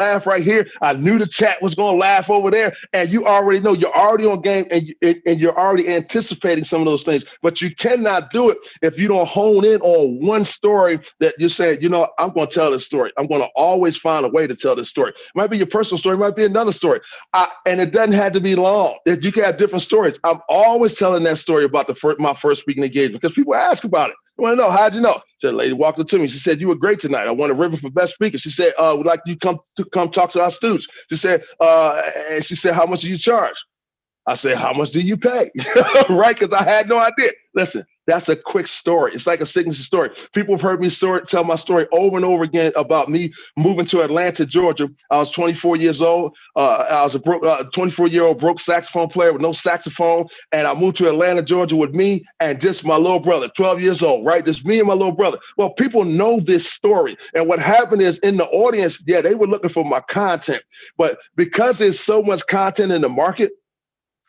laugh right here. I knew the chat was going to laugh over there. And you already know you're already on game and you're already anticipating some of those things. But you cannot do it if you don't hone in on one story that you're saying, I'm going to tell this story. I'm going to always find a way to tell this story. It might be your personal story, it might be another story. And it doesn't have to be long. You can have different stories. I'm always telling that story about my first speaking engagement because people ask about it. I want to know, how'd you know? The lady walked up to me. She said, you were great tonight. I won a ribbon for best speaker. She said, would like you come talk to our students. And she said, how much do you charge? I said, how much do you pay? Right? Because I had no idea. Listen, that's a quick story. It's like a signature story. People have heard me tell my story over and over again about me moving to Atlanta, Georgia. I was 24 years old. I was a 24-year-old broke saxophone player with no saxophone. And I moved to Atlanta, Georgia with me and just my little brother, 12 years old, right? Just me and my little brother. Well, people know this story. And what happened is in the audience, yeah, they were looking for my content. But because there's so much content in the market,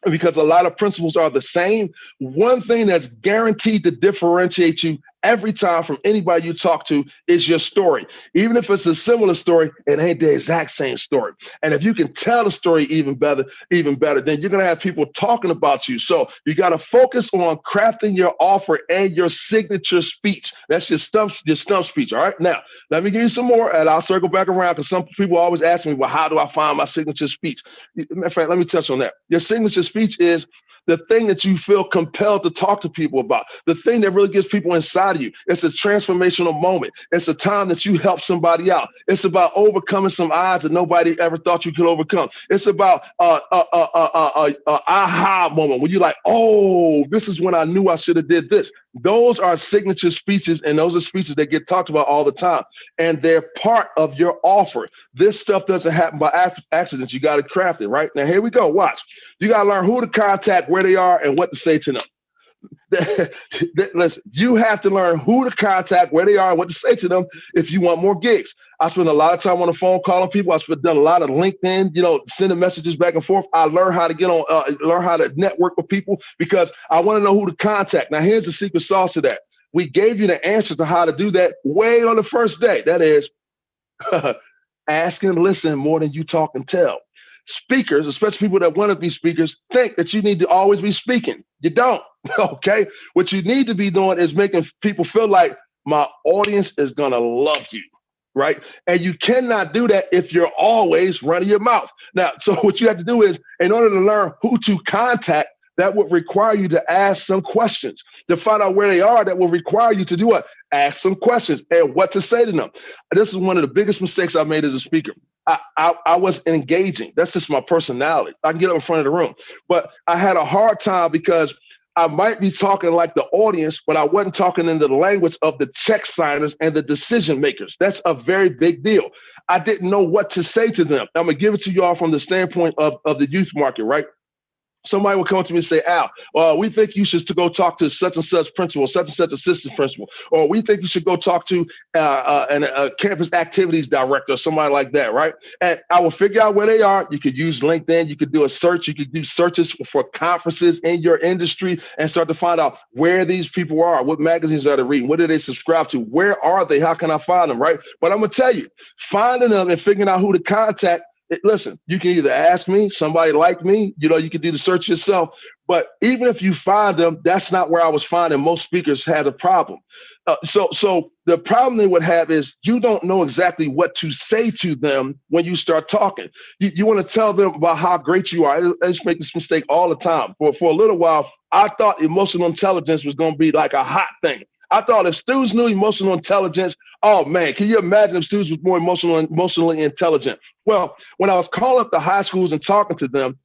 because a lot of principles are the same, one thing that's guaranteed to differentiate you every time from anybody you talk to is your story. Even if it's a similar story, it ain't the exact same story. And if you can tell the story even better, then you're going to have people talking about you. So you got to focus on crafting your offer and your signature speech. That's your stump speech. All right. Now, let me give you some more and I'll circle back around because some people always ask me, well, how do I find my signature speech? In fact, let me touch on that. Your signature speech is the thing that you feel compelled to talk to people about, the thing that really gets people inside of you. It's a transformational moment. It's a time that you help somebody out. It's about overcoming some odds that nobody ever thought you could overcome. It's about aha moment when you're like, oh, this is when I knew I should have did this. Those are signature speeches, and those are speeches that get talked about all the time, and they're part of your offer. This stuff doesn't happen by accident. You got to craft it, right? Now, here we go. Watch. You got to learn who to contact, where they are, and what to say to them. Listen, you have to learn who to contact, where they are, and what to say to them if you want more gigs. I spend a lot of time on the phone calling people. I've done a lot of LinkedIn, sending messages back and forth. I learned how to learn how to network with people because I want to know who to contact. Now, here's the secret sauce to that. We gave you the answer to how to do that way on the first day. That is, ask and listen more than you talk and tell. Speakers, especially people that want to be speakers, think that you need to always be speaking. You don't, okay? What you need to be doing is making people feel like my audience is going to love you, right? And you cannot do that if you're always running your mouth. Now, so what you have to do is, in order to learn who to contact, that would require you to ask some questions. To find out where they are, that will require you to do what? Ask some questions and what to say to them. This is one of the biggest mistakes I made as a speaker. I was engaging. That's just my personality. I can get up in front of the room. But I had a hard time because I might be talking like the audience, but I wasn't talking in the language of the check signers and the decision makers. That's a very big deal. I didn't know what to say to them. I'm going to give it to you all from the standpoint of the youth market, right? Somebody will come up to me and say, Al, we think you should go talk to such and such principal, such and such assistant principal, or we think you should go talk to a campus activities director or somebody like that, right? And I will figure out where they are. You could use LinkedIn. You could do a search. You could do searches for conferences in your industry and start to find out where these people are, what magazines are they reading, what do they subscribe to, where are they, how can I find them, right? But I'm going to tell you, finding them and figuring out who to contact, listen, you can either ask me, somebody like me, you can do the search yourself. But even if you find them, that's not where I was finding most speakers had a problem. So the problem they would have is you don't know exactly what to say to them when you start talking. You want to tell them about how great you are. I just make this mistake all the time. For a little while, I thought emotional intelligence was going to be like a hot thing. I thought if students knew emotional intelligence, oh man, can you imagine if students was more emotionally intelligent? Well, when I was calling up the high schools and talking to them,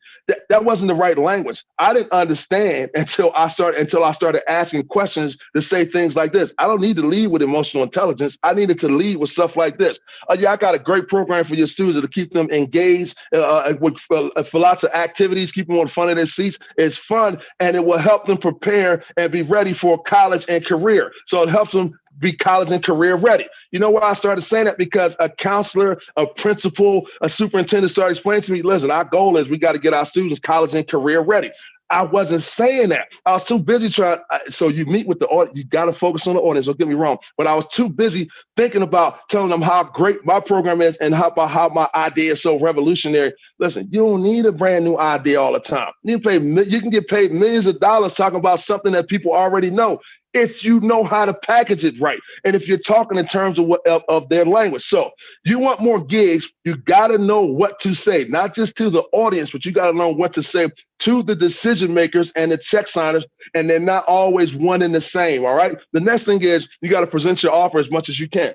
that wasn't the right language. I didn't understand until I started asking questions to say things like this. I don't need to lead with emotional intelligence. I needed to lead with stuff like this. Yeah, I got a great program for your students to keep them engaged for lots of activities, keep them on the front of their seats. It's fun, and it will help them prepare and be ready for college and career. So it helps them be college and career ready. You know why I started saying that? Because a counselor, a principal, a superintendent started explaining to me, listen, our goal is we got to get our students college and career ready. I wasn't saying that. I was too busy trying. So you meet with the audience. You got to focus on the audience. Don't get me wrong. But I was too busy thinking about telling them how great my program is and how my idea is so revolutionary. Listen, you don't need a brand new idea all the time. You can get paid millions of dollars talking about something that people already know if you know how to package it right and if you're talking in terms of their language. So you want more gigs, you got to know what to say, not just to the audience, but you got to know what to say to the decision makers and the check signers, and they're not always one and the same. All right. The next thing is you got to present your offer as much as you can.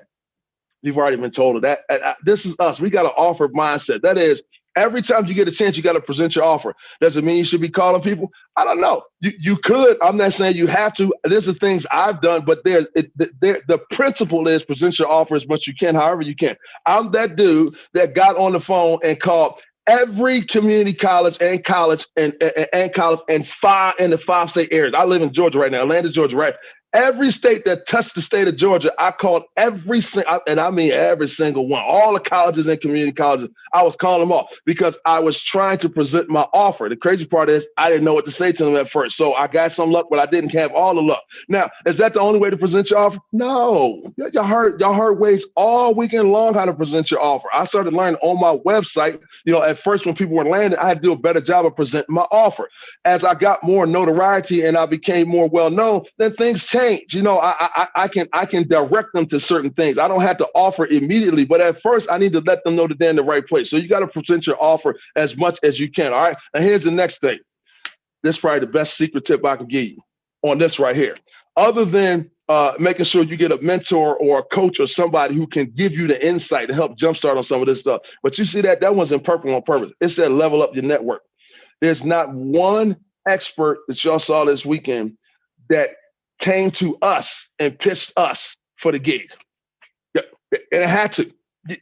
You've already been told of that. This is us. We got an offer mindset. That is, every time you get a chance, you got to present your offer. Does it mean you should be calling people? I don't know. You could. I'm not saying you have to. There's the things I've done, but the principle is present your offer as much as you can, however you can. I'm that dude that got on the phone and called every community college and college and five in the 5-state areas. I live in Georgia right now, Atlanta, Georgia, right? Every state that touched the state of Georgia, I called every single, and I mean every single one, all the colleges and community colleges, I was calling them all because I was trying to present my offer. The crazy part is I didn't know what to say to them at first. So I got some luck, but I didn't have all the luck. Now, is that the only way to present your offer? No. Y'all heard ways all weekend long how to present your offer. I started learning on my website. At first when people were landing, I had to do a better job of presenting my offer. As I got more notoriety and I became more well-known, then things changed. I can direct them to certain things. I don't have to offer immediately, but at first I need to let them know that they're in the right place. So you got to present your offer as much as you can. All right. And here's the next thing. This is probably the best secret tip I can give you on this right here. Other than making sure you get a mentor or a coach or somebody who can give you the insight to help jumpstart on some of this stuff. But you see that one's in purple on purpose. It said level up your network. There's not one expert that y'all saw this weekend that came to us and pitched us for the gig. And it had to.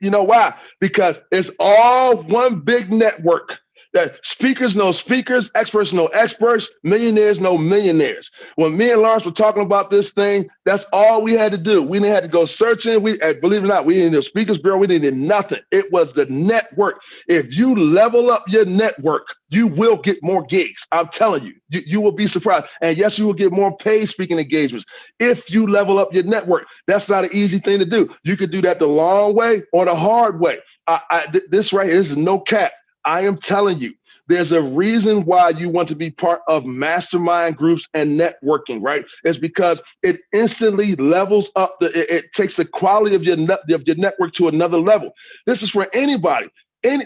You know why? Because it's all one big network. That speakers know speakers, experts know experts, millionaires know millionaires. When me and Lawrence were talking about this thing, that's all we had to do. We didn't have to go searching. Believe it or not, we didn't need a speakers bureau. We didn't need nothing. It was the network. If you level up your network, you will get more gigs. I'm telling you, you will be surprised. And yes, you will get more paid speaking engagements if you level up your network. That's not an easy thing to do. You could do that the long way or the hard way. This right here, this is no cap. I am telling you, there's a reason why you want to be part of mastermind groups and networking, right? It's because it instantly levels up it takes the quality of your network to another level. This is for anybody.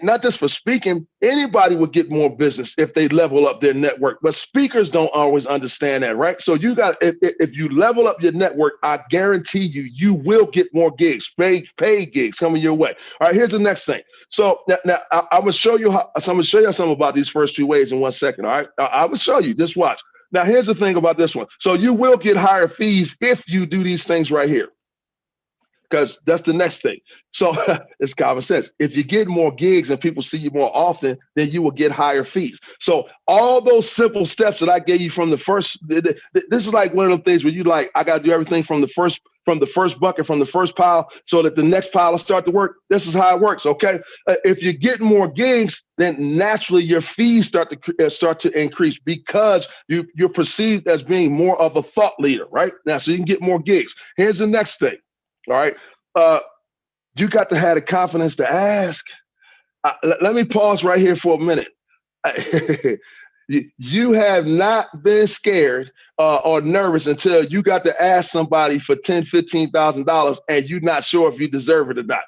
Not just for speaking, anybody would get more business if they level up their network, but speakers don't always understand that, right? So if you level up your network, I guarantee you will get more gigs, paid gigs coming your way. All right, here's the next thing. So now I'm gonna show you something about these first two ways in 1 second. All right, I will show you. Just watch. Now here's the thing about this one. So you will get higher fees if you do these things right here, because that's the next thing. So it's common sense. If you get more gigs and people see you more often, then you will get higher fees. So all those simple steps that I gave you from the first, this is like one of those things where you I got to do everything from the first bucket, from the first pile, so that the next pile will start to work. This is how it works, okay? If you're getting more gigs, then naturally your fees start to increase because you're perceived as being more of a thought leader, right? Now, so you can get more gigs. Here's the next thing. All right. You got to have the confidence to ask. Let me pause right here for a minute. You have not been scared or nervous until you got to ask somebody for $10,000, $15,000 and you're not sure if you deserve it or not.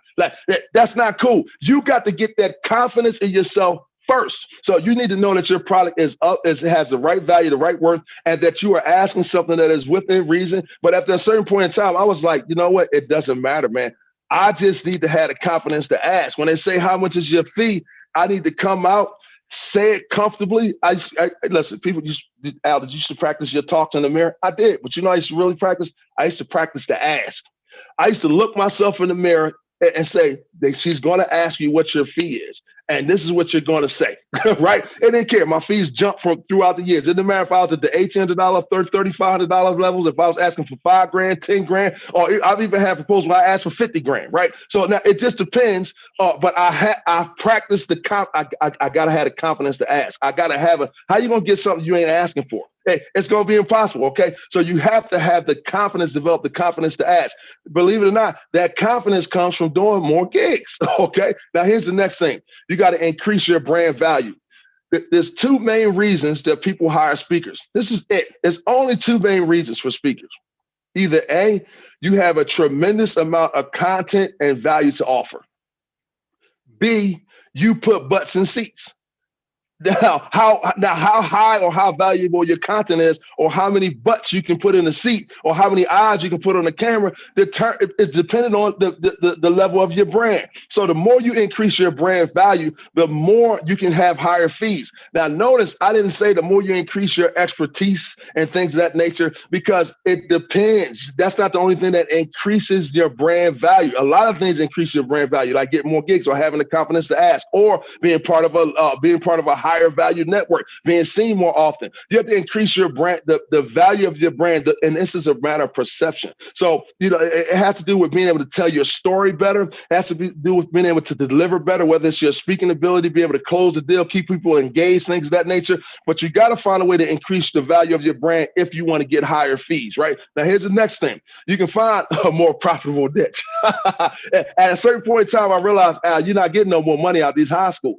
That's not cool. You got to get that confidence in yourself first. So you need to know that your product has the right value, the right worth, and that you are asking something that is within reason. But at a certain point in time, I was like, you know what? It doesn't matter, man. I just need to have the confidence to ask. When they say, how much is your fee? I need to come out, say it comfortably. Listen, people Al, did you used to practice your talks in the mirror? I did. But you know, I used to really practice. I used to practice to ask. I used to look myself in the mirror and say, she's going to ask you what your fee is. And this is what you're going to say, right? It didn't care. My fees jumped from throughout the years. It didn't matter if I was at the $1,800, $3,500 levels, if I was asking for $5,000, $10,000, or I've even had proposals where I asked for 50 grand, right? So now it just depends. But I practiced I gotta have the confidence to ask. I gotta have how you gonna get something you ain't asking for? Hey, it's going to be impossible, okay? So you have to have the confidence, develop the confidence to ask. Believe it or not, that confidence comes from doing more gigs, okay? Now, here's the next thing. You got to increase your brand value. There's two main reasons that people hire speakers. This is it. There's only two main reasons for speakers. Either A, you have a tremendous amount of content and value to offer. B, you put butts in seats. Now, how high or how valuable your content is, or how many butts you can put in the seat, or how many eyes you can put on the camera, it's dependent on the level of your brand. So the more you increase your brand value, the more you can have higher fees. Now, notice I didn't say the more you increase your expertise and things of that nature, because it depends. That's not the only thing that increases your brand value. A lot of things increase your brand value, like getting more gigs, or having the confidence to ask, or being part of a higher value network, being seen more often. You have to increase your brand, the value of your brand, and this is a matter of perception. So, it has to do with being able to tell your story better. It has to do with being able to deliver better, whether it's your speaking ability, be able to close the deal, keep people engaged, things of that nature. But you got to find a way to increase the value of your brand if you want to get higher fees, right? Now, here's the next thing. You can find a more profitable niche. At a certain point in time, I realized, Al, you're not getting no more money out of these high schools.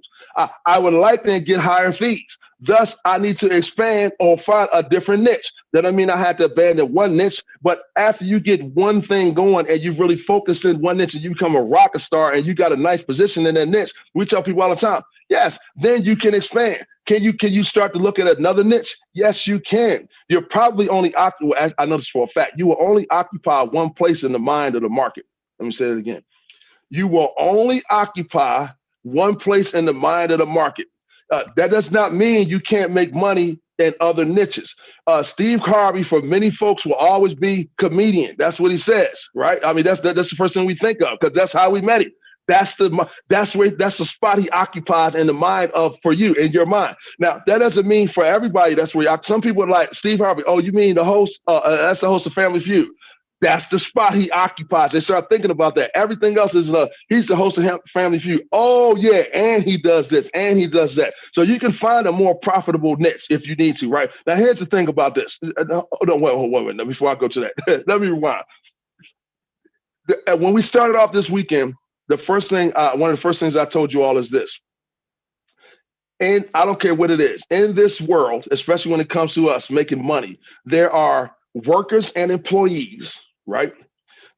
I would like to get higher fees. Thus, I need to expand or find a different niche. That doesn't mean I have to abandon one niche, but after you get one thing going and you really focus in one niche and you become a rocket star and you got a nice position in that niche, we tell people all the time, yes, then you can expand. Can you start to look at another niche? Yes, you can. You're probably only I know this for a fact. You will only occupy one place in the mind of the market. Let me say it again. You will only occupy one place in the mind of the market. That does not mean you can't make money in other niches. Steve Harvey, for many folks, will always be comedian. That's what he says, right? I mean, that's the first thing we think of, because that's how we met him. That's the spot he occupies in the mind for you, in your mind. Now, that doesn't mean for everybody that's where some people are like, Steve Harvey, oh, you mean the host? That's the host of Family Feud. That's the spot he occupies. They start thinking about that. Everything else is he's the host of Family Feud. Oh yeah, and he does this and he does that. So you can find a more profitable niche if you need to, right? Now here's the thing about this. No, wait. Before I go to that, let me rewind. When we started off this weekend, one of the first things I told you all is this. And I don't care what it is. In this world, especially when it comes to us making money, there are workers and employees, right?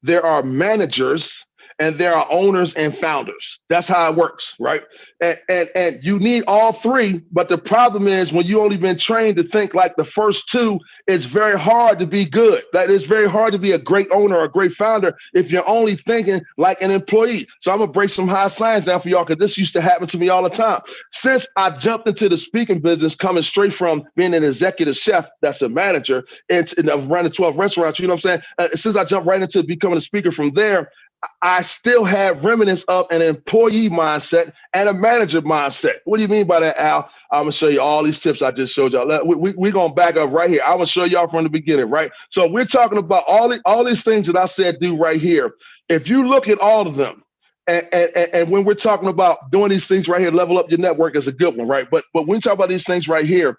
There are managers and there are owners and founders. That's how it works, right? And you need all three, but the problem is when you only been trained to think like the first two, it's very hard to be good. That is very hard to be a great owner or a great founder if you're only thinking like an employee. So I'm gonna break some high science down for y'all, because this used to happen to me all the time. Since I jumped into the speaking business, coming straight from being an executive chef, that's a manager, and running 12 restaurants, you know what I'm saying? Since I jumped right into becoming a speaker from there, I still have remnants of an employee mindset and a manager mindset. What do you mean by that, Al? I'm going to show you all these tips I just showed y'all. We're going to back up right here. I'm going to show y'all from the beginning, right? So we're talking about all these things that I said do right here. If you look at all of them, and when we're talking about doing these things right here, level up your network is a good one, right? But when we talk about these things right here,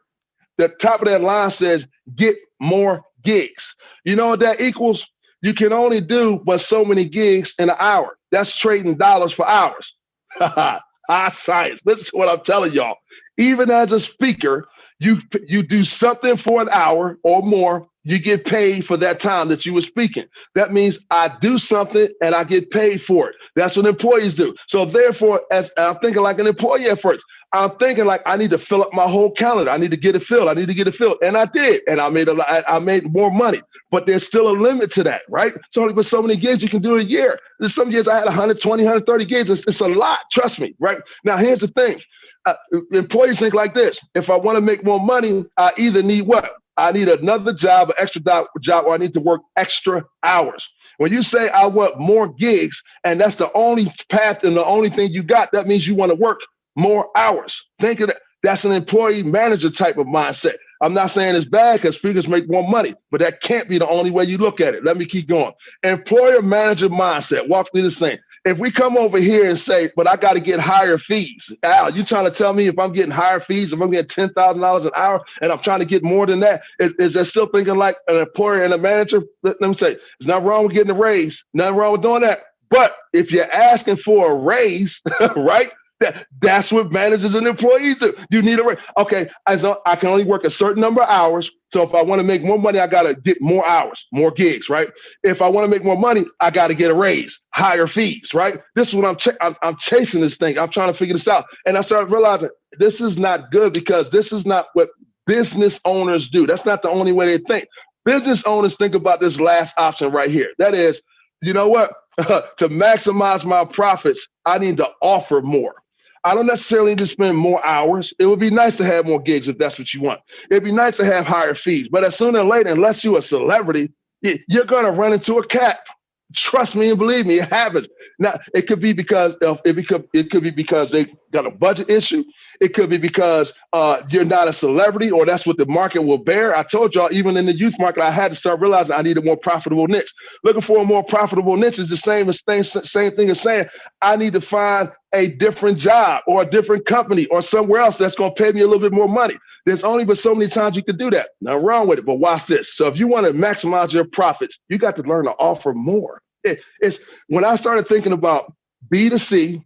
the top of that line says, get more gigs. You know what that equals? You can only do but so many gigs in an hour. That's trading dollars for hours. High science. Listen to what I'm telling y'all. Even as a speaker, you do something for an hour or more, you get paid for that time that you were speaking. That means I do something and I get paid for it. That's what employees do. So therefore, as I'm thinking like an employee at first, I'm thinking like I need to fill up my whole calendar. I need to get it filled. And I did. And I made more money. But there's still a limit to that, right? So only with so many gigs you can do a year. There's some years I had 120, 130 gigs. It's a lot, trust me, right? Now, here's the thing. Employees think like this. If I want to make more money, I either need what? I need another job, an extra job, or I need to work extra hours. When you say I want more gigs, and that's the only path and the only thing you got, that means you want to work more hours. Think of that. That's an employee manager type of mindset. I'm not saying it's bad because speakers make more money, but that can't be the only way you look at it. Let me keep going. Employer manager mindset. Walk through this thing. If we come over here and say, but I got to get higher fees, Al, you trying to tell me if I'm getting higher fees, if I'm getting $10,000 an hour and I'm trying to get more than that, is that still thinking like an employer and a manager? Let me say, there's nothing wrong with getting a raise, nothing wrong with doing that. But if you're asking for a raise, right? That's what managers and employees do. You need a raise. Okay, I can only work a certain number of hours. So if I want to make more money, I got to get more hours, more gigs, right? If I want to make more money, I got to get a raise, higher fees, right? This is what I'm chasing this thing. I'm trying to figure this out. And I started realizing this is not good because this is not what business owners do. That's not the only way they think. Business owners think about this last option right here. That is, you know what? To maximize my profits, I need to offer more. I don't necessarily need to spend more hours. It would be nice to have more gigs if that's what you want. It'd be nice to have higher fees. But as sooner or later, unless you're a celebrity, you're going to run into a cap. Trust me and believe me, it happens. Now, it could be because it could be because they got a budget issue. It could be because you're not a celebrity, or that's what the market will bear. I told y'all, even in the youth market, I had to start realizing I need a more profitable niche. Looking for a more profitable niche is the same thing as saying I need to find a different job or a different company or somewhere else that's going to pay me a little bit more money. There's only but so many times you can do that. Nothing wrong with it, but watch this. So if you want to maximize your profits, you got to learn to offer more. It's when I started thinking about B2C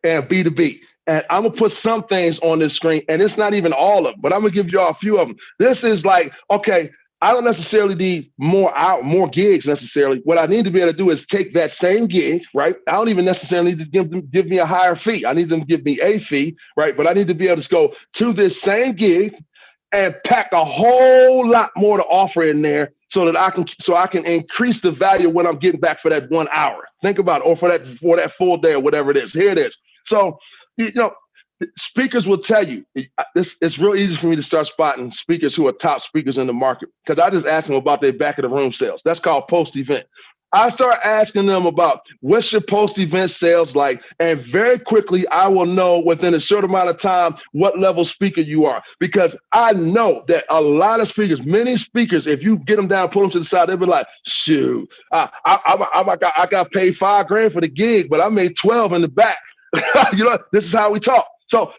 and B2B, and I'm going to put some things on this screen, and it's not even all of them, but I'm going to give y'all a few of them. This is like, okay, I don't necessarily need more gigs necessarily. What I need to be able to do is take that same gig, right? I don't even necessarily need to give me a higher fee. I need them to give me a fee, right? But I need to be able to go to this same gig and pack a whole lot more to offer in there so that I can increase the value of what I'm getting back for that 1 hour. Think about it, or for that full day or whatever it is. Here it is. So, speakers will tell you, it's real easy for me to start spotting speakers who are top speakers in the market because I just ask them about their back of the room sales. That's called post-event. I start asking them about what's your post-event sales like, and very quickly I will know within a short amount of time what level speaker you are, because I know that a lot of speakers, many speakers, if you get them down, pull them to the side, they'll be like, shoot, I got paid $5,000 for the gig, but I made 12 in the back. This is how we talk. So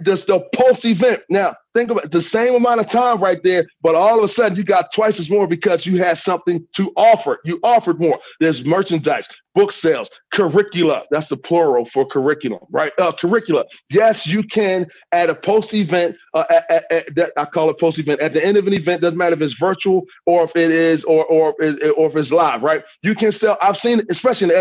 just the post event. Now, think about it, the same amount of time right there, but all of a sudden you got twice as more because you had something to offer. You offered more. There's merchandise, book sales, curricula. That's the plural for curriculum, right? Curricula. Yes, you can at a post event. I call it post event. At the end of an event, doesn't matter if it's virtual or if it is or if it's live, right? You can sell. I've seen, especially in the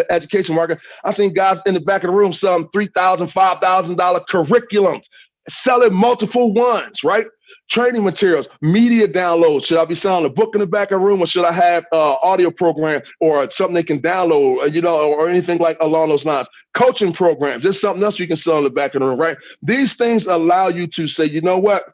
education market, I've seen guys in the back of the room selling $3,000, $5,000 curriculums. Selling multiple ones, right? Training materials, media downloads. Should I be selling a book in the back of the room, or should I have audio program or something they can download, or anything like along those lines? Coaching programs. There's something else you can sell in the back of the room, right? These things allow you to say, you know what?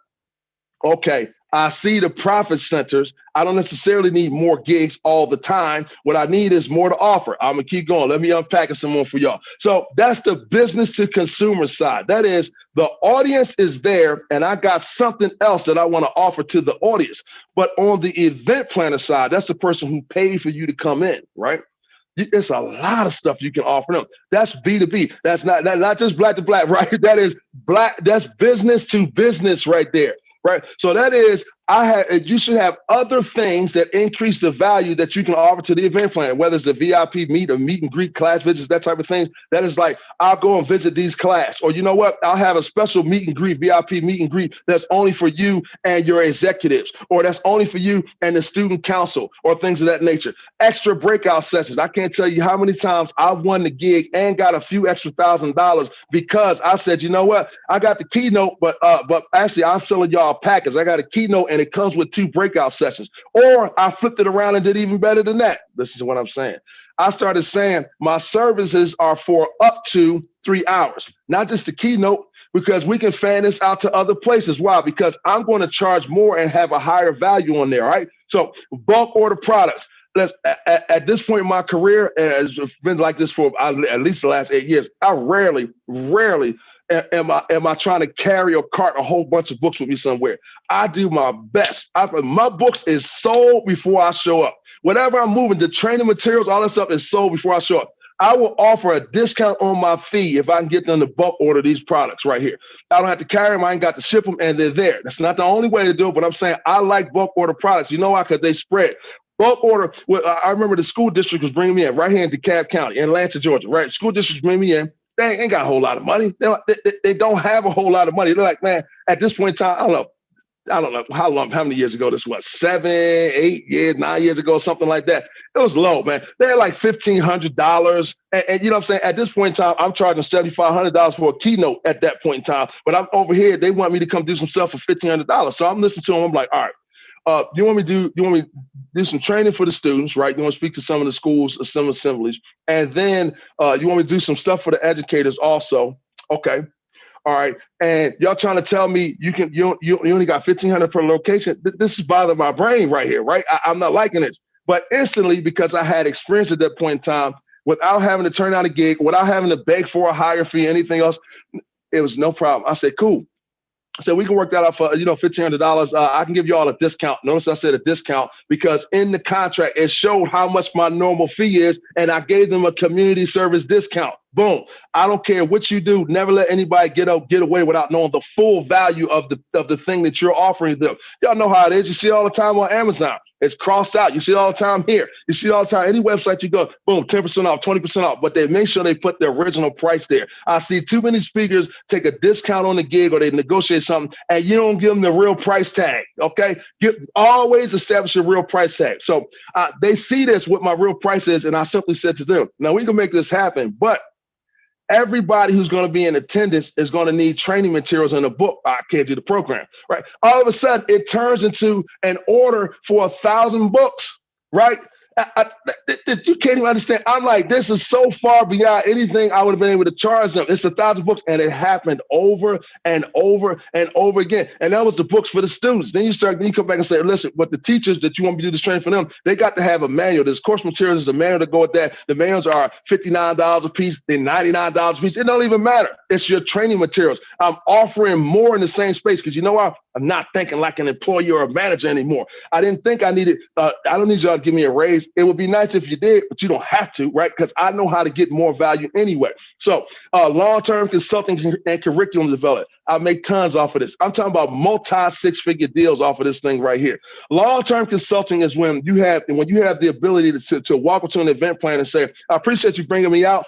Okay, I see the profit centers. I don't necessarily need more gigs all the time. What I need is more to offer. I'm going to keep going. Let me unpack it some more for y'all. So that's the business to consumer side. That is, the audience is there, and I got something else that I want to offer to the audience. But on the event planner side, that's the person who paid for you to come in, right? It's a lot of stuff you can offer them. That's B2B. That's not just black to black, right? That is black. That's business to business right there. Right. So that is, you should have other things that increase the value that you can offer to the event planner, whether it's a VIP meet and greet, class visits, that type of thing. That is like, I'll go and visit these class, or you know what? I'll have a special meet and greet, VIP meet and greet that's only for you and your executives, or that's only for you and the student council, or things of that nature. Extra breakout sessions. I can't tell you how many times I've won the gig and got a few extra $1,000 because I said, you know what? I got the keynote, but actually I'm selling y'all a package. I got a keynote and it comes with 2 breakout sessions. Or I flipped it around and did even better than that. This is what I'm saying. I started saying my services are for up to 3 hours, not just the keynote, because we can fan this out to other places. Why? Because I'm going to charge more and have a higher value on there, right? So bulk order products. At this point in my career, it's been like this for at least the last 8 years. I rarely am I trying to carry or cart a whole bunch of books with me somewhere. I do my best. My books is sold before I show up. Whatever I'm moving, the training materials, all that stuff is sold before I show up. I will offer a discount on my fee if I can get them to bulk order these products right here. I don't have to carry them. I ain't got to ship them, and they're there. That's not the only way to do it, but I'm saying I like bulk order products. You know why? Because they spread. Bulk order. Well, I remember the school district was bringing me in right here in DeKalb County, in Atlanta, Georgia. Right, school districts bring me in. They ain't got a whole lot of money. They don't have a whole lot of money. They're like, man, at this point in time, I don't know how many years ago this was, 7, 8 years, 9 years ago, something like that. It was low, man. They had like $1,500. And you know what I'm saying? At this point in time, I'm charging $7,500 for a keynote at that point in time. But I'm over here, they want me to come do some stuff for $1,500. So I'm listening to them. I'm like, all right, you want me to do some training for the students, right? You want to speak to some of the schools, some assemblies. And then you want me to do some stuff for the educators also. Okay. All right, and y'all trying to tell me you only got 1,500 per location? This is bothering my brain right here, right? I'm not liking it. But instantly, because I had experience at that point in time, without having to turn out a gig, without having to beg for a higher fee, anything else, it was no problem. I said, cool. So we can work that out for, $1,500. I can give you all a discount. Notice I said a discount because in the contract, it showed how much my normal fee is, and I gave them a community service discount. Boom. I don't care what you do. Never let anybody get away without knowing the full value of the thing that you're offering them. Y'all know how it is. You see it all the time on Amazon. It's crossed out. You see it all the time here. You see it all the time. Any website you go, boom, 10% off, 20% off. But they make sure they put the original price there. I see too many speakers take a discount on the gig or they negotiate something and you don't give them the real price tag. Okay. Always establish a real price tag. So they see this, what my real price is. And I simply said to them, now we can make this happen, but everybody who's going to be in attendance is going to need training materials in a book. I can't do the program, right? All of a sudden, it turns into an order for 1,000 books, right? You can't even understand. I'm like, this is so far beyond anything I would have been able to charge them. It's 1,000 books, and it happened over and over and over again. And that was the books for the students. Then you come back and say, listen, but the teachers that you want me to do this training for them, they got to have a manual. There's course materials, there's a manual to go with that. The manuals are $59 a piece, they're $99 a piece. It don't even matter. It's your training materials. I'm offering more in the same space because you know what? I'm not thinking like an employee or a manager anymore. I didn't think I needed, I don't need y'all to give me a raise. It would be nice if you did, but you don't have to, right? Because I know how to get more value anyway. So long-term consulting and curriculum development. I make tons off of this. I'm talking about multi-six-figure deals off of this thing right here. Long-term consulting is when you have the ability to walk up to an event plan and say, I appreciate you bringing me out.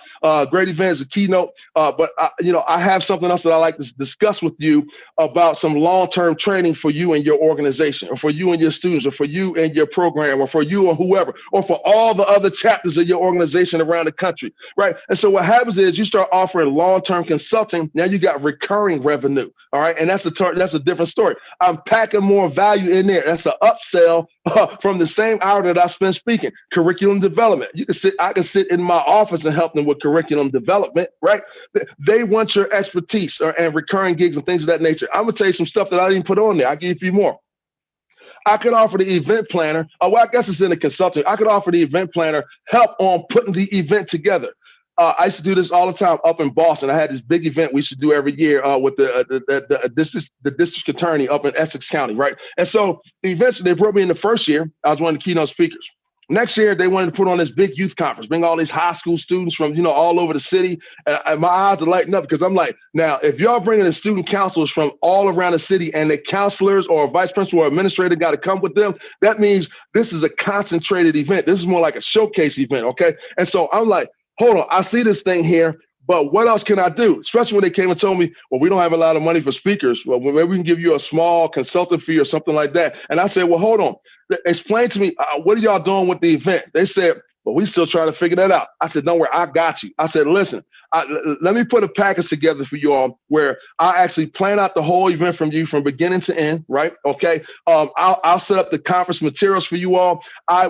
Great event is a keynote, but I have something else that I like to discuss with you about some long-term training for you and your organization, or for you and your students, or for you and your program, or for you or whoever, or for all the other chapters of your organization around the country, right? And so what happens is you start offering long-term consulting. Now you got recurring revenue, all right? And that's a different story. I'm packing more value in there. That's an upsell from the same hour that I spent speaking. Curriculum development. I can sit in my office and help them with curriculum development, right? They want your expertise and recurring gigs and things of that nature. I'm gonna tell you some stuff that I didn't put on there. I'll give you a few more. I could offer the event planner. Well, I guess it's in the consulting. I could offer the event planner help on putting the event together. I used to do this all the time up in Boston. I had this big event we should do every year with the district attorney up in Essex County, right? And so eventually they brought me in the first year. I was one of the keynote speakers. Next year, they wanted to put on this big youth conference, bring all these high school students from, all over the city. And my eyes are lighting up because I'm like, now, if y'all bringing the student counselors from all around the city and the counselors or a vice principal or administrator got to come with them, that means this is a concentrated event. This is more like a showcase event, okay? And so I'm like, hold on, I see this thing here, but what else can I do? Especially when they came and told me, well, we don't have a lot of money for speakers. Well, maybe we can give you a small consultant fee or something like that. And I said, well, hold on. Explain to me, what are y'all doing with the event? They said, well, we still trying to figure that out. I said, don't worry, I got you. I said, listen, let me put a package together for you all where I actually plan out the whole event from you from beginning to end, right? Okay. I'll set up the conference materials for you all.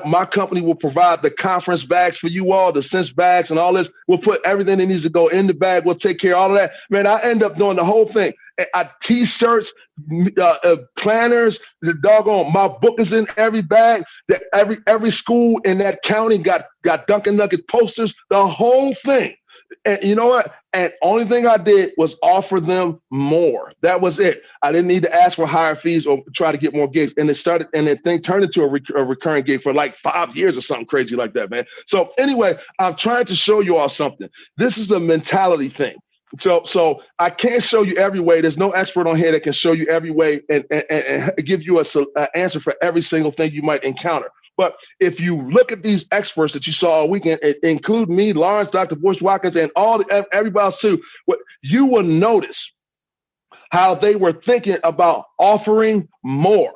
My company will provide the conference bags for you all, the sense bags and all this. We'll put everything that needs to go in the bag. We'll take care of all of that. Man, I end up doing the whole thing. T-shirts, planners, the doggone, my book is in every bag. That every school in that county got Duncan Nugget posters, the whole thing. And you know what? And only thing I did was offer them more. That was it. I didn't need to ask for higher fees or try to get more gigs. And the thing turned into a recurring gig for like 5 years or something crazy like that, man. So anyway, I'm trying to show you all something. This is a mentality thing. So I can't show you every way. There's no expert on here that can show you every way and give you an answer for every single thing you might encounter. But if you look at these experts that you saw all weekend, include me, Lawrence, Dr. Bush Watkins, and everybody else too, what you will notice how they were thinking about offering more.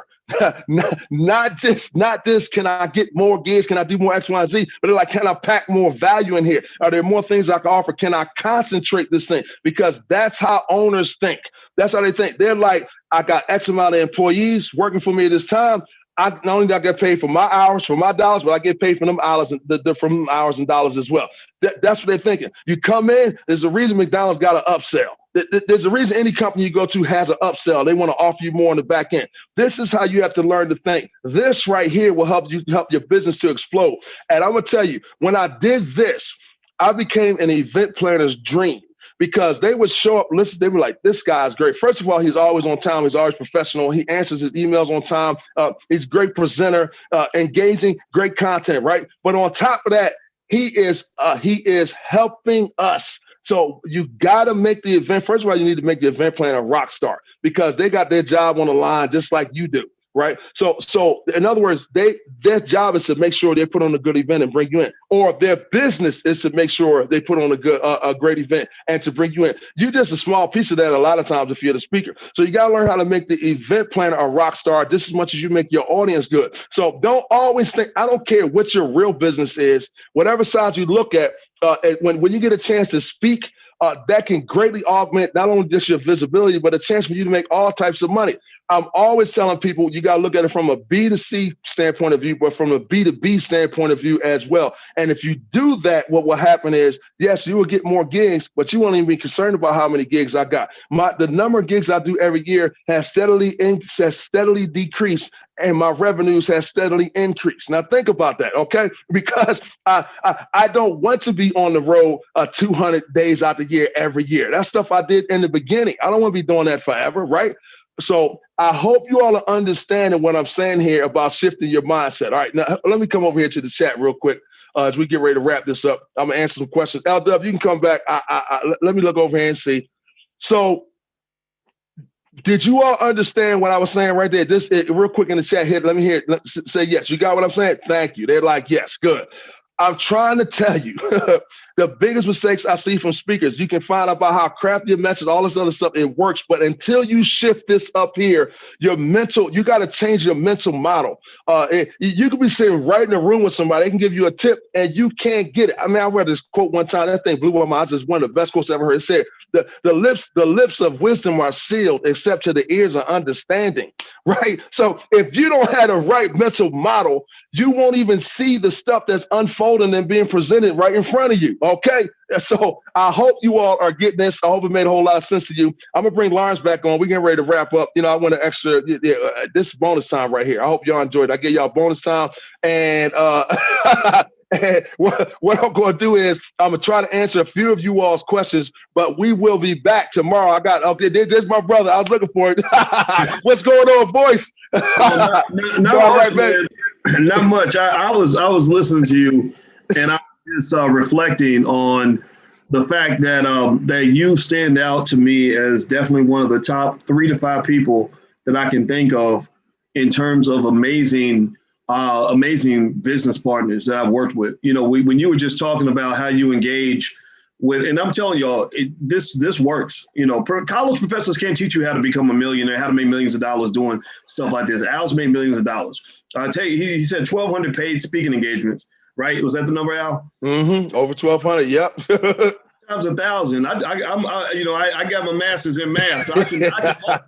not this, can I get more gigs? Can I do more X, Y, and Z? But they're like, can I pack more value in here? Are there more things I can offer? Can I concentrate this thing? Because that's how owners think. That's how they think. They're like, I got X amount of employees working for me at this time. Not only do I get paid for my hours, for my dollars, but I get paid for them hours and from hours and dollars as well. That's what they're thinking. You come in, there's a reason McDonald's got an upsell. There's a reason any company you go to has an upsell. They want to offer you more on the back end. This is how you have to learn to think. This right here will help your business to explode. And I'm going to tell you, when I did this, I became an event planner's dream. Because they would show up, listen, they were like, this guy's great. First of all, he's always on time. He's always professional. He answers his emails on time. He's a great presenter, engaging, great content, right? But on top of that, he is helping us. So you got to make the event. First of all, you need to make the event planner a rock star because they got their job on the line just like you do. Right. So in other words, their job is to make sure they put on a good event and bring you in, or their business is to make sure they put on a great event and to bring you in. You're just a small piece of that a lot of times if you're the speaker. So you got to learn how to make the event planner a rock star just as much as you make your audience good. So don't always think, I don't care what your real business is, whatever side you look at, when you get a chance to speak, that can greatly augment not only just your visibility, but a chance for you to make all types of money. I'm always telling people you got to look at it from a B2C standpoint of view, but from a B2B standpoint of view as well. And if you do that, what will happen is, yes, you will get more gigs, but you won't even be concerned about how many gigs I got. The number of gigs I do every year has steadily decreased, and my revenues has steadily increased. Now think about that, okay? Because I don't want to be on the road 200 days out the year every year. That's stuff I did in the beginning. I don't want to be doing that forever, right? So I hope you all are understanding what I'm saying here about shifting your mindset. All right, now let me come over here to the chat real quick as we get ready to wrap this up. I'm gonna answer some questions. LW, you can come back. Let me look over here and see. So did you all understand what I was saying right there? Real quick in the chat here. Let me hear it. Say yes. You got what I'm saying? Thank you. They're like, yes, good. I'm trying to tell you the biggest mistakes I see from speakers. You can find out about how craft your message, all this other stuff, it works. But until you shift this up here, you got to change your mental model. You could be sitting right in a room with somebody. They can give you a tip and you can't get it. I mean, I read this quote one time. That thing blew my eyes. It's one of the best quotes I ever heard. It said, the lips of wisdom are sealed except to the ears of understanding, right? So if you don't have the right mental model, you won't even see the stuff that's unfolding and being presented right in front of you, okay? So I hope you all are getting this. I hope it made a whole lot of sense to you. I'm going to bring Lawrence back on. We're getting ready to wrap up. I want an extra, this bonus time right here. I hope y'all enjoyed it. I gave y'all bonus time. And and what I'm going to do is I'm going to try to answer a few of you all's questions, but we will be back tomorrow. There's my brother. I was looking for it. What's going on, boys? Not much. I was listening to you, and I was just reflecting on the fact that you stand out to me as definitely one of the top 3 to 5 people that I can think of in terms of amazing business partners that I've worked with. When you were just talking about how you engage with, and I'm telling y'all, this works. College professors can't teach you how to become a millionaire, how to make millions of dollars doing stuff like this. Al's made millions of dollars. I tell you, he said 1,200 paid speaking engagements, right? Was that the number, Al? Mm-hmm. Over 1,200. Yep. Times 1,000. I got my master's in math, so I can multiply.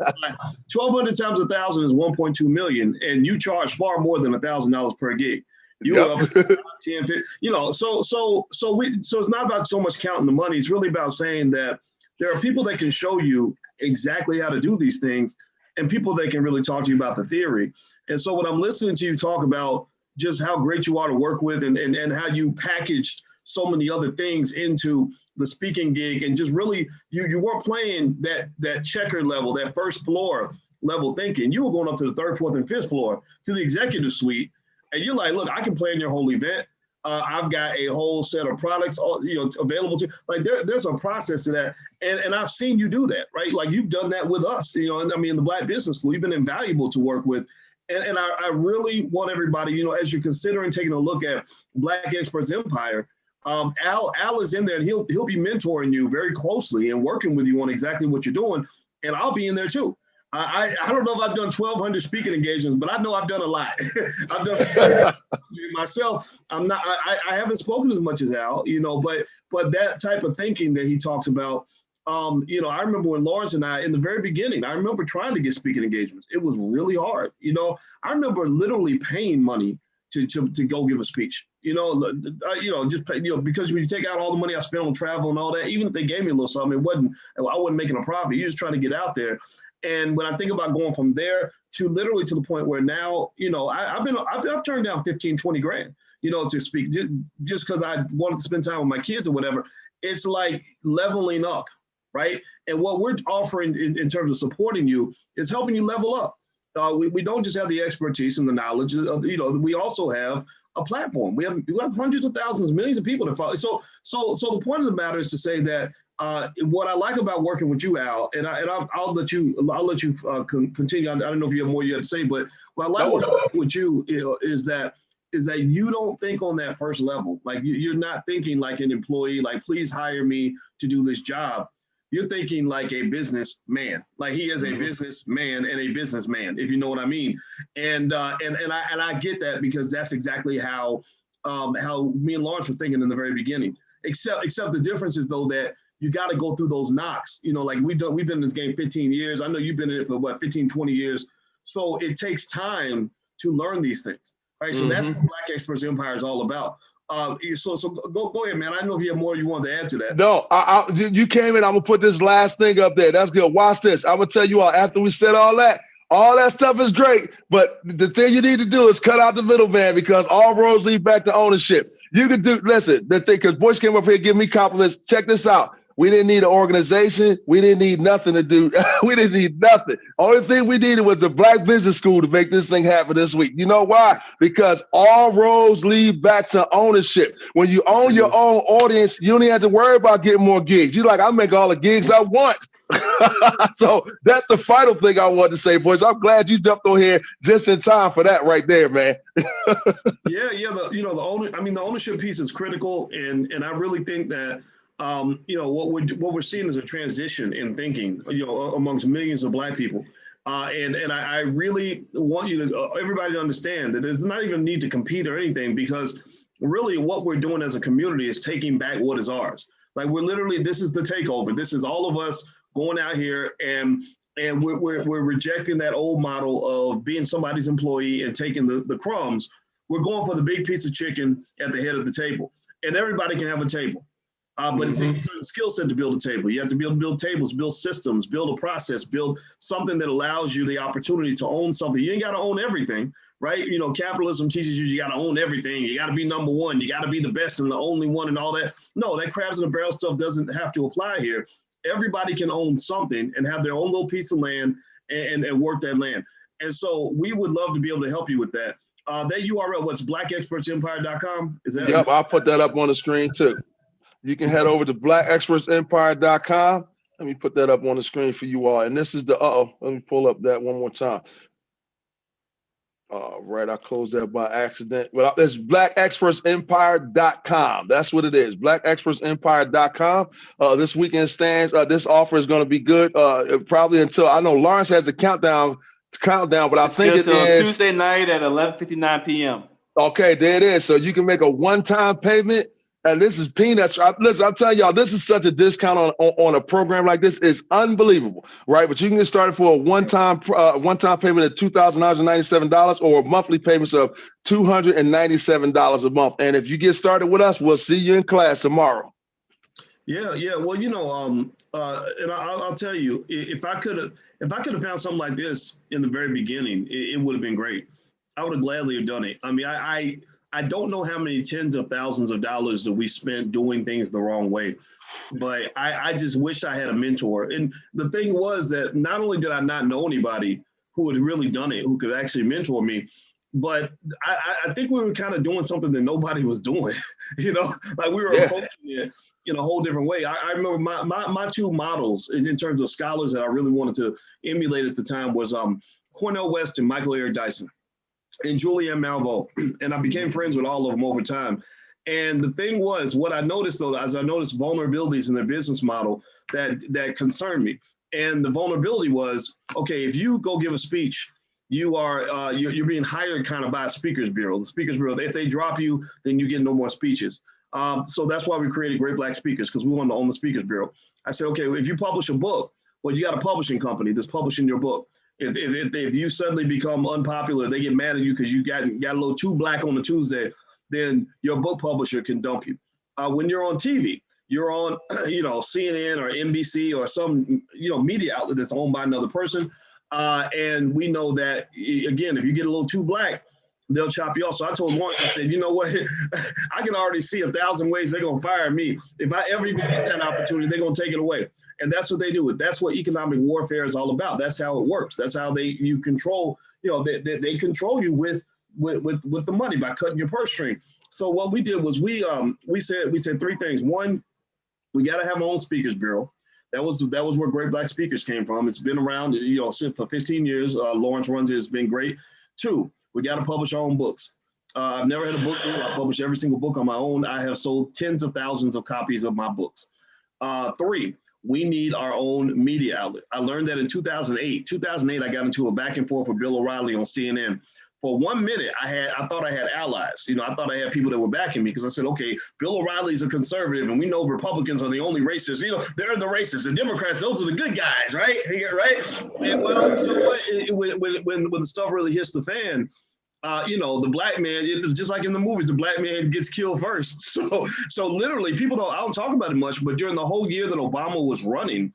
1,200 times 1,000 is 1.2 million, and you charge far more than $1,000 per gig. You up 10, 50, so it's not about so much counting the money. It's really about saying that There are people that can show you exactly how to do these things, and people that can really talk to you about the theory. And so when I'm listening to you talk about just how great you are to work with, and how you packaged so many other things into the speaking gig, and just really you weren't playing that checker level, that first floor level thinking. You were going up to the third, fourth, and fifth floor to the executive suite, and you're like, look, I can play in your whole event. I've got a whole set of products, available to, like, there's a process to that. And I've seen you do that, right? Like, you've done that with us, and I mean, in the Black Business School, you've been invaluable to work with. And I really want everybody, as you're considering taking a look at Black Experts Empire, Al is in there, and he'll be mentoring you very closely and working with you on exactly what you're doing. And I'll be in there too. I don't know if I've done 1,200 speaking engagements, but I know I've done a lot. I've done myself. I haven't spoken as much as Al, but that type of thinking that he talks about. I remember when Lawrence and I, in the very beginning, I remember trying to get speaking engagements. It was really hard. I remember literally paying money to go give a speech. Just pay, because when you take out all the money I spent on travel and all that, even if they gave me a little something, I wasn't making a profit. You're just trying to get out there. And when I think about going from there to literally to the point where now, I've turned down 15, 20 grand, to speak just because I wanted to spend time with my kids or whatever. It's like leveling up, right? And what we're offering in terms of supporting you is helping you level up. We don't just have the expertise and the knowledge. We also have a platform. We have hundreds of thousands, millions of people to follow. So the point of the matter is to say that what I like about working with you, Al, and I'll let you continue. I don't know if you have more you have to say, but what I like working with you is that you don't think on that first level. Like, you're not thinking like an employee, like, please hire me to do this job. You're thinking like a businessman. Like, he is a businessman and a businessman, if you know what I mean. And I get that, because that's exactly how me and Lawrence were thinking in the very beginning. Except the difference is, though, that you got to go through those knocks. Like, we've been in this game 15 years. I know you've been in it for 15, 20 years. So it takes time to learn these things, right? So that's what Black Experts Empire is all about. So go ahead, man. I don't know if you have more you want to add to that. No, you came in. I'm gonna put this last thing up there. That's good. Watch this. I'm gonna tell you all, after we said all that stuff is great, but the thing you need to do is cut out the middleman, because all roads lead back to ownership. You can listen, the thing, because Boyce came up here giving me compliments. Check this out. We didn't need an organization. We didn't need nothing to do. We didn't need nothing. Only thing we needed was the Black Business School to make this thing happen this week. You know why? Because all roads lead back to ownership. When you own your own audience, you don't even have to worry about getting more gigs. You're like, I make all the gigs I want. So that's the final thing I wanted to say, boys. I'm glad you jumped on here just in time for that right there, man. Yeah. The ownership piece is critical, and I really think that what we're seeing is a transition in thinking, amongst millions of Black people. And I really want everybody to understand that there's not even a need to compete or anything, because really what we're doing as a community is taking back what is ours. Like, this is the takeover. This is all of us going out here, and we're rejecting that old model of being somebody's employee and taking the crumbs. We're going for the big piece of chicken at the head of the table, and everybody can have a table. But it takes a certain skill set to build a table. You have to be able to build tables, build systems, build a process, build something that allows you the opportunity to own something. You ain't got to own everything, right? Capitalism teaches you got to own everything. You got to be number one. You got to be the best and the only one and all that. No, that crabs in the barrel stuff doesn't have to apply here. Everybody can own something and have their own little piece of land and work that land. And so we would love to be able to help you with that. That URL, what's blackexpertsempire.com? Is that? Yep, I'll put that up on the screen too. You can head over to blackexpertsempire.com. Let me put that up on the screen for you all. And this is the, let me pull up that one more time. Right, I closed that by accident. Well, it's blackexpertsempire.com. That's what it is, blackexpertsempire.com. This weekend stands, this offer is going to be good, probably until, I know Lawrence has the countdown, but I think it is Tuesday night at 11:59 p.m. Okay, there it is. So you can make a one-time payment. And this is peanuts. Listen, I'm telling y'all, this is such a discount on a program like this. It's unbelievable, right? But you can get started for a one-time payment of $2,997 or monthly payments of $297 a month. And if you get started with us, we'll see you in class tomorrow. Yeah. Well, and I'll tell you, if I could have found something like this in the very beginning, it would have been great. I would have gladly have done it. I mean, I don't know how many tens of thousands of dollars that we spent doing things the wrong way, but I just wish I had a mentor. And the thing was that not only did I not know anybody who had really done it, who could actually mentor me, but I think we were kind of doing something that nobody was doing, like we were Yeah. approaching it in a whole different way. I remember my two models in terms of scholars that I really wanted to emulate at the time was Cornell West and Michael Eric Dyson and Julianne Malveaux. And I became friends with all of them over time. And the thing was, what I noticed though, as I noticed vulnerabilities in their business model that concerned me. And the vulnerability was, okay, if you go give a speech, you're being hired kind of by a speakers bureau. The speakers bureau, if they drop you, then you get no more speeches. So that's why we created Great Black Speakers, because we wanted to own the speakers bureau. I said, okay, if you publish a book, well, you got a publishing company that's publishing your book. If you suddenly become unpopular, they get mad at you because you got a little too black on the Tuesday, then your book publisher can dump you. When you're on TV, you're on, CNN or NBC or some, media outlet that's owned by another person. And we know that, again, if you get a little too black, they'll chop you off. So I told Lawrence, I said, you know what? I can already see 1,000 ways they're going to fire me. If I ever even get that opportunity, they're going to take it away. And that's what they do. That's what economic warfare is all about. That's how it works. That's how you control, they control you with the money by cutting your purse string. So what we did was we said three things. One, we got to have our own speakers bureau. That was where Great Black Speakers came from. It's been around, since for 15 years. Lawrence runs it. It's been great. Two, we got to publish our own books. I've never had a book deal. I publish every single book on my own. I have sold tens of thousands of copies of my books. Three, we need our own media outlet. I learned that in 2008. 2008, I got into a back and forth with Bill O'Reilly on CNN. For 1 minute, I thought I had allies. I thought I had people that were backing me because I said, okay, Bill O'Reilly's a conservative, and we know Republicans are the only racists. They're the racists. The Democrats, those are the good guys, right? Right? And well, you know what? When the stuff really hits the fan, the black man, just like in the movies, the black man gets killed first. So literally, I don't talk about it much, but during the whole year that Obama was running,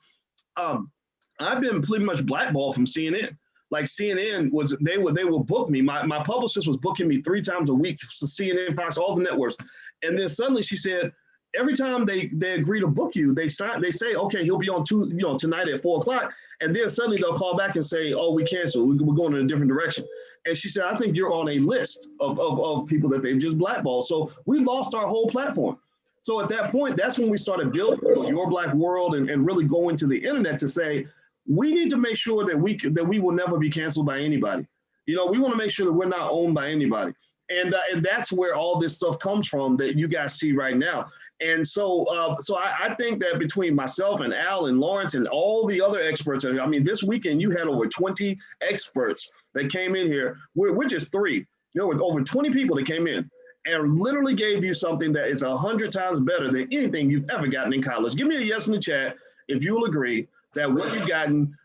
I've been pretty much blackballed from CNN. Like CNN they would book me. My publicist was booking me 3 times a week to CNN, Fox, all the networks. And then suddenly she said, every time they agree to book you, they say, okay, he'll be on tonight at 4:00. And then suddenly they'll call back and say, oh, we canceled. We're going in a different direction. And she said, I think you're on a list of people that they've just blackballed. So we lost our whole platform. So at that point, that's when we started building Your Black World and really go into the internet to say, we need to make sure that we will never be canceled by anybody. We want to make sure that we're not owned by anybody. And that's where all this stuff comes from that you guys see right now. And so I think that between myself and Al and Lawrence and all the other experts, I mean, this weekend you had over 20 experts that came in here. We're just 3. With over 20 people that came in and literally gave you something that is 100 times better than anything you've ever gotten in college. Give me a yes in the chat if you'll agree that what you've gotten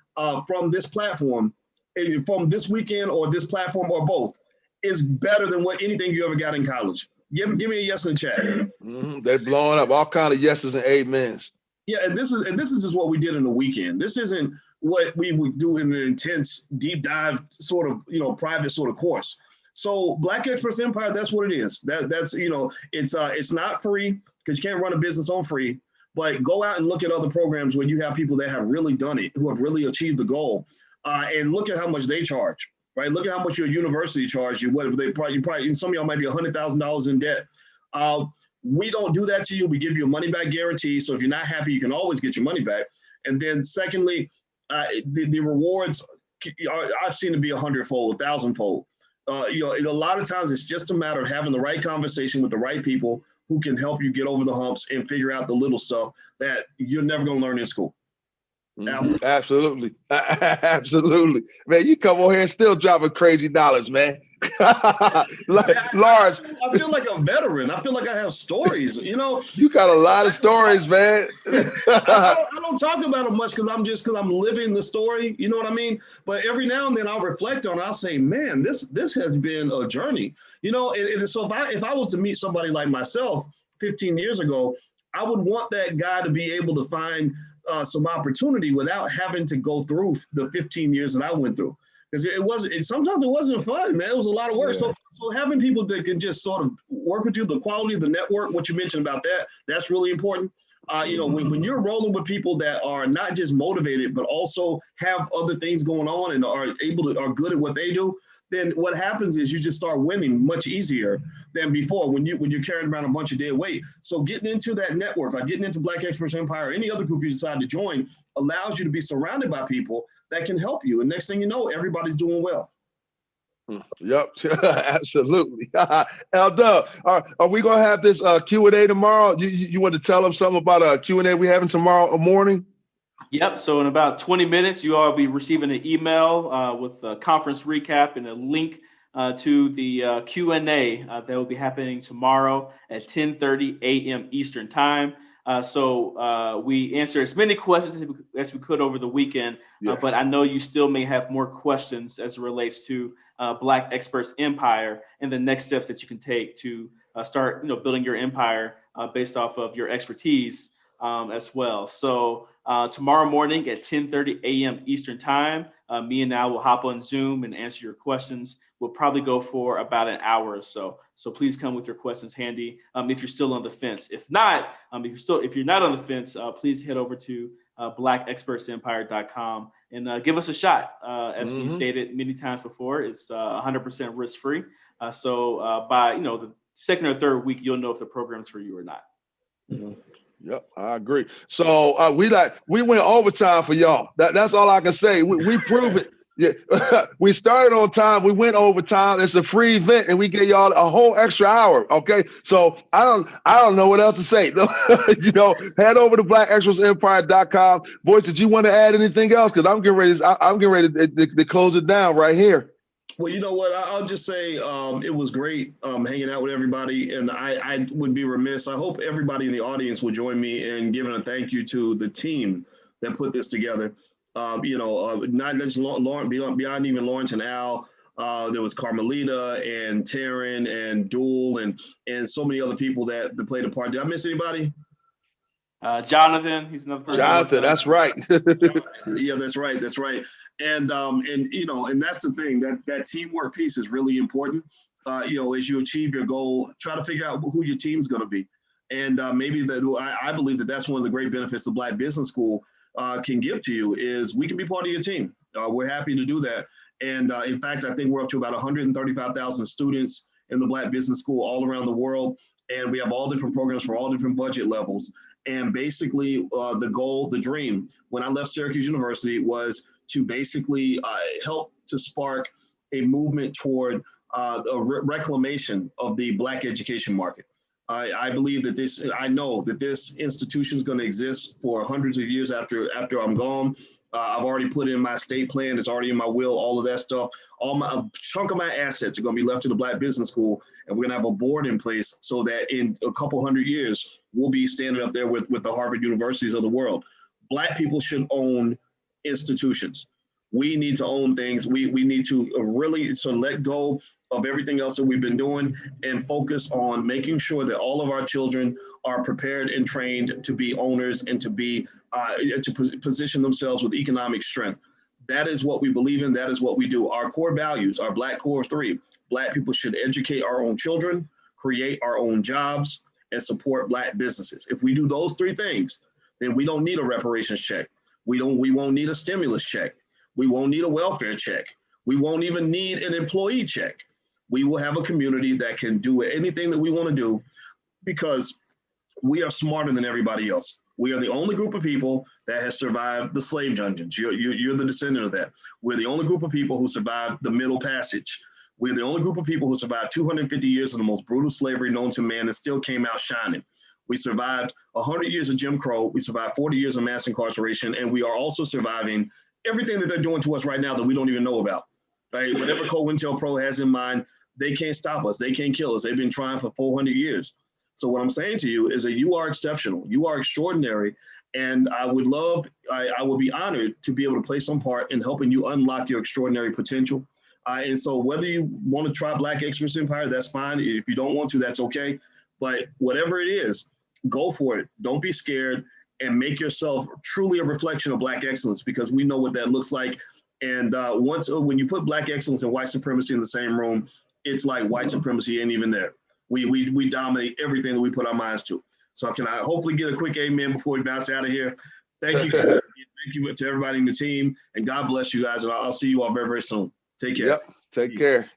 from this platform, from this weekend or this platform or both, is better than anything you ever got in college. Give me a yes in the chat. They're blowing up all kind of yeses and amens. Yeah, and this is just what we did in the weekend. This isn't what we would do in an intense deep dive sort of private sort of course. So Black Experts Empire, that's what it is. That's it's not free because you can't run a business on free. But go out and look at other programs where you have people that have really done it, who have really achieved the goal, and look at how much they charge. Right? Look at how much your university charges you. What they probably some of y'all might be $100,000 in debt. We don't do that to you. We give you a money back guarantee. So if you're not happy, you can always get your money back. And then secondly, the rewards I've seen it be 100-fold, 1,000-fold. A lot of times it's just a matter of having the right conversation with the right people who can help you get over the humps and figure out the little stuff that you're never going to learn in school. Absolutely. Absolutely. Man, you come over here and still dropping crazy dollars, man. Lawrence. I feel like a veteran. I feel like I have stories, You got a lot of stories, man. I don't talk about them much because I'm living the story, you know what I mean? But every now and then I'll reflect on it. I'll say, man, this has been a journey, and so if I was to meet somebody like myself 15 years ago, I would want that guy to be able to find some opportunity without having to go through the 15 years that I went through. Because sometimes it wasn't fun, man. It was a lot of work. Yeah. So having people that can just sort of work with you, the quality of the network, what you mentioned about that, that's really important. When you're rolling with people that are not just motivated, but also have other things going on and are good at what they do, then what happens is you just start winning much easier than before when you're carrying around a bunch of dead weight. So getting into that network, like getting into Black Experts Empire, or any other group you decide to join, allows you to be surrounded by people that can help you. And next thing you know, everybody's doing well. Yep, absolutely. L-Dub, are we gonna have this Q&A tomorrow? You want to tell them something about a Q&A we having tomorrow morning? Yep. So in about 20 minutes, you all will be receiving an email with a conference recap and a link to the Q&A that will be happening tomorrow at 10:30 a.m. Eastern time. So we answer as many questions as we could over the weekend, but I know you still may have more questions as it relates to Black Experts Empire and the next steps that you can take to start, building your empire based off of your expertise as well. So tomorrow morning at 10:30 a.m. Eastern time, me and Al will hop on Zoom and answer your questions. We'll probably go for about an hour or so. So please come with your questions handy if you're still on the fence. If not, if you're not on the fence, please head over to blackexpertsempire.com and give us a shot. As we stated many times before, it's 100% risk-free. So by the second or third week, you'll know if the program's for you or not. Yep, I agree. So we went overtime for y'all. That's all I can say. We prove it. Yeah, we started on time. We went overtime. It's a free event, and we gave y'all a whole extra hour. Okay, so I don't know what else to say. Head over to blackexpertsempire.com. Boys, did you want to add anything else? Because I'm getting ready to close it down right here. Well, you know what? I'll just say it was great hanging out with everybody, and I would be remiss. I hope everybody in the audience will join me in giving a thank you to the team that put this together. Not just Lauren, beyond even Lawrence and Al. There was Carmelita and Taryn and Duel and so many other people that played a part. Did I miss anybody? Jonathan, he's another person. Jonathan, that's right. Yeah, that's right. And that's the thing, that teamwork piece is really important. As you achieve your goal, try to figure out who your team's going to be. And I believe that's one of the great benefits the Black Business School can give to you is we can be part of your team. We're happy to do that. And in fact, I think we're up to about 135,000 students in the Black Business School all around the world. And we have all different programs for all different budget levels. And basically the goal, the dream, when I left Syracuse University was to basically help to spark a movement toward a reclamation of the Black education market. I believe that I know that this institution is going to exist for hundreds of years after I'm gone. I've already put in my estate plan. It's already in my will, all of that stuff. A chunk of my assets are going to be left to the Black Business School, and we're going to have a board in place so that in a couple hundred years, we'll be standing up there with the Harvard universities of the world. Black people should own institutions. We need to own things. We need to really let go of everything else that we've been doing and focus on making sure that all of our children are prepared and trained to be owners and to be position themselves with economic strength. That is what we believe in. That is what we do. Our core values, our Black core 3. Black people should educate our own children, create our own jobs, and support Black businesses. If we do those 3 things, then we don't need a reparations check. We won't need a stimulus check. We won't need a welfare check. We won't even need an employee check. We will have a community that can do anything that we want to do because we are smarter than everybody else. We are the only group of people that has survived the slave dungeons. You're the descendant of that. We're the only group of people who survived the Middle Passage. We're the only group of people who survived 250 years of the most brutal slavery known to man and still came out shining. We survived 100 years of Jim Crow. We survived 40 years of mass incarceration. And we are also surviving everything that they're doing to us right now that we don't even know about. Right? Whatever COINTELPRO has in mind, they can't stop us. They can't kill us. They've been trying for 400 years. So what I'm saying to you is that you are exceptional. You are extraordinary. And I would be honored to be able to play some part in helping you unlock your extraordinary potential. And so whether you want to try Black Experts Empire, that's fine. If you don't want to, that's okay. But whatever it is, go for it. Don't be scared, and make yourself truly a reflection of Black excellence, because we know what that looks like. And when you put Black excellence and white supremacy in the same room, it's like white supremacy ain't even there. We dominate everything that we put our minds to. So can I hopefully get a quick amen before we bounce out of here? Thank you, guys. Thank you to everybody in the team, and God bless you guys. And I'll see you all very, very soon. Take care. Yep. Take care.